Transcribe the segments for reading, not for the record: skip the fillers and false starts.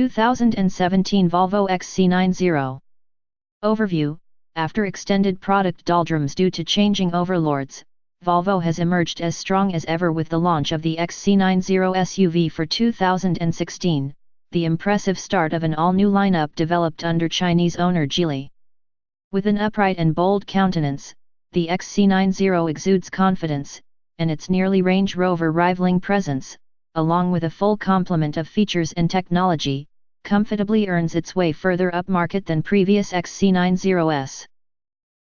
2017 Volvo XC90. Overview. After extended product doldrums due to changing overlords, Volvo has emerged as strong as ever with the launch of the XC90 SUV for 2016, the impressive start of an all-new lineup developed under Chinese owner Geely. With an upright and bold countenance, the XC90 exudes confidence, and its nearly Range Rover rivaling presence, along with a full complement of features and technology, comfortably earns its way further upmarket than previous XC90s.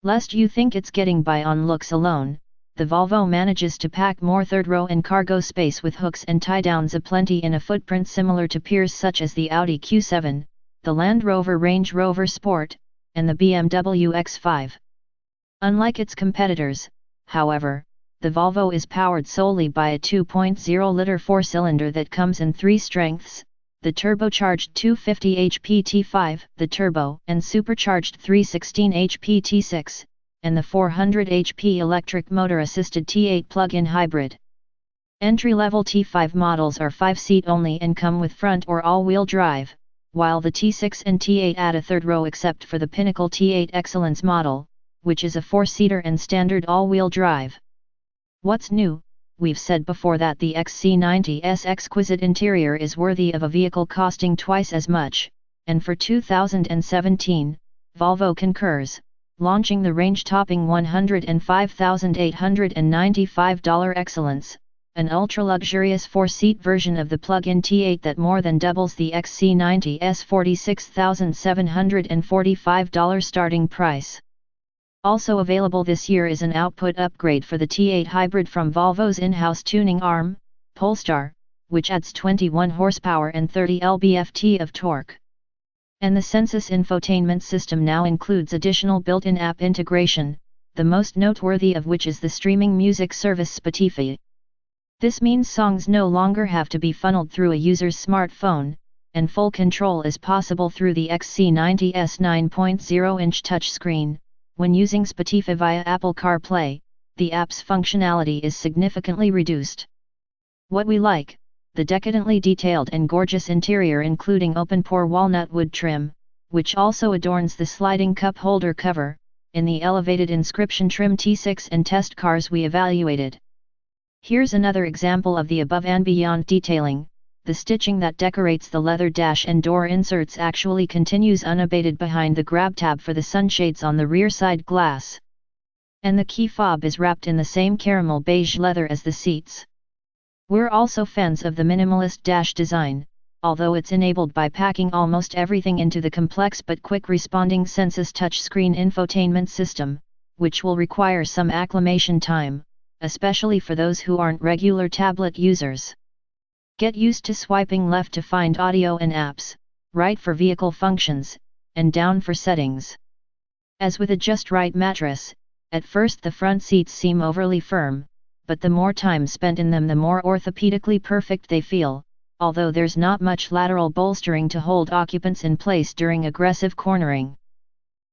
Lest you think it's getting by on looks alone, the Volvo manages to pack more third row and cargo space with hooks and tie-downs aplenty in a footprint similar to peers such as the Audi Q7, the Land Rover Range Rover Sport, and the BMW X5. Unlike its competitors, however, the Volvo is powered solely by a 2.0-liter four-cylinder that comes in three strengths: the turbocharged 250 HP T5, the turbo and supercharged 316 HP T6, and the 400 HP electric motor-assisted T8 plug-in hybrid. Entry-level T5 models are 5-seat only and come with front or all-wheel drive, while the T6 and T8 add a third row except for the Pinnacle T8 Excellence model, which is a 4-seater and standard all-wheel drive. What's new? We've said before that the XC90's exquisite interior is worthy of a vehicle costing twice as much, and for 2017, Volvo concurs, launching the range-topping $105,895 Excellence, an ultra-luxurious 4-seat version of the plug-in T8 that more than doubles the XC90's $46,745 starting price. Also available this year is an output upgrade for the T8 hybrid from Volvo's in-house tuning arm, Polestar, which adds 21 horsepower and 30 lb-ft of torque. And the Sensus infotainment system now includes additional built-in app integration, the most noteworthy of which is the streaming music service Spotify. This means songs no longer have to be funneled through a user's smartphone, and full control is possible through the XC90's 9.0-inch touchscreen. When using Spotify via Apple CarPlay, the app's functionality is significantly reduced. What we like: the decadently detailed and gorgeous interior including open-pore walnut wood trim, which also adorns the sliding cup holder cover, in the elevated inscription trim T6 and test cars we evaluated. Here's another example of the above and beyond detailing: the stitching that decorates the leather dash and door inserts actually continues unabated behind the grab tab for the sunshades on the rear side glass. And the key fob is wrapped in the same caramel beige leather as the seats. We're also fans of the minimalist dash design, although it's enabled by packing almost everything into the complex but quick-responding Sensus touchscreen infotainment system, which will require some acclimation time, especially for those who aren't regular tablet users. Get used to swiping left to find audio and apps, right for vehicle functions, and down for settings. As with a just right mattress, at first the front seats seem overly firm, but the more time spent in them the more orthopedically perfect they feel, although there's not much lateral bolstering to hold occupants in place during aggressive cornering.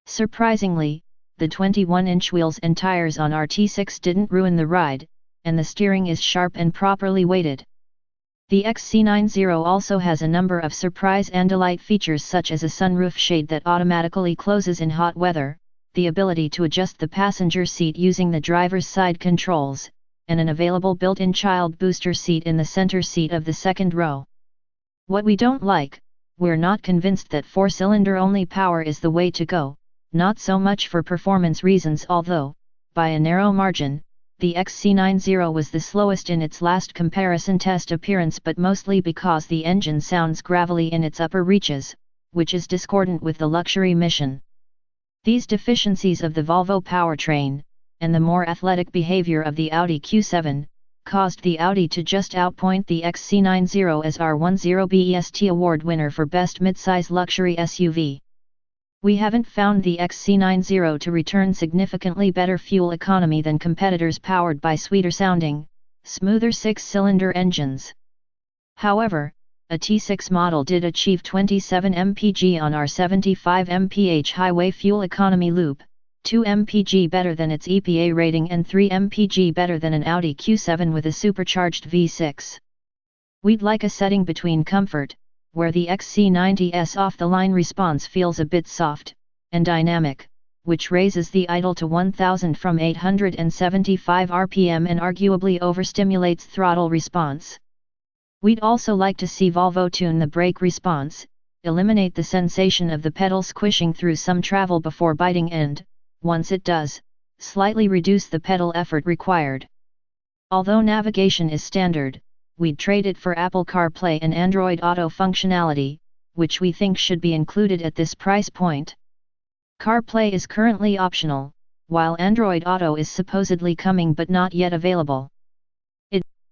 Surprisingly, the 21-inch wheels and tires on our T6 didn't ruin the ride, and the steering is sharp and properly weighted. The XC90 also has a number of surprise and delight features such as a sunroof shade that automatically closes in hot weather, the ability to adjust the passenger seat using the driver's side controls, and an available built-in child booster seat in the center seat of the second row. What we don't like: we're not convinced that four-cylinder only power is the way to go, not so much for performance reasons although, by a narrow margin, the XC90 was the slowest in its last comparison test appearance, but mostly because the engine sounds gravelly in its upper reaches, which is discordant with the luxury mission. These deficiencies of the Volvo powertrain, and the more athletic behavior of the Audi Q7, caused the Audi to just outpoint the XC90 as our 10 BEST award winner for Best Midsize Luxury SUV. We haven't found the XC90 to return significantly better fuel economy than competitors powered by sweeter-sounding, smoother 6-cylinder engines. However, a T6 model did achieve 27 mpg on our 75 mph highway fuel economy loop, 2 mpg better than its EPA rating and 3 mpg better than an Audi Q7 with a supercharged V6. We'd like a setting between comfort, where the XC90's off-the-line response feels a bit soft and dynamic, which raises the idle to 1000 from 875 RPM and arguably overstimulates throttle response. We'd also like to see Volvo tune the brake response, eliminate the sensation of the pedal squishing through some travel before biting and, once it does, slightly reduce the pedal effort required. Although navigation is standard, we'd trade it for Apple CarPlay and Android Auto functionality, which we think should be included at this price point. CarPlay is currently optional, while Android Auto is supposedly coming but not yet available.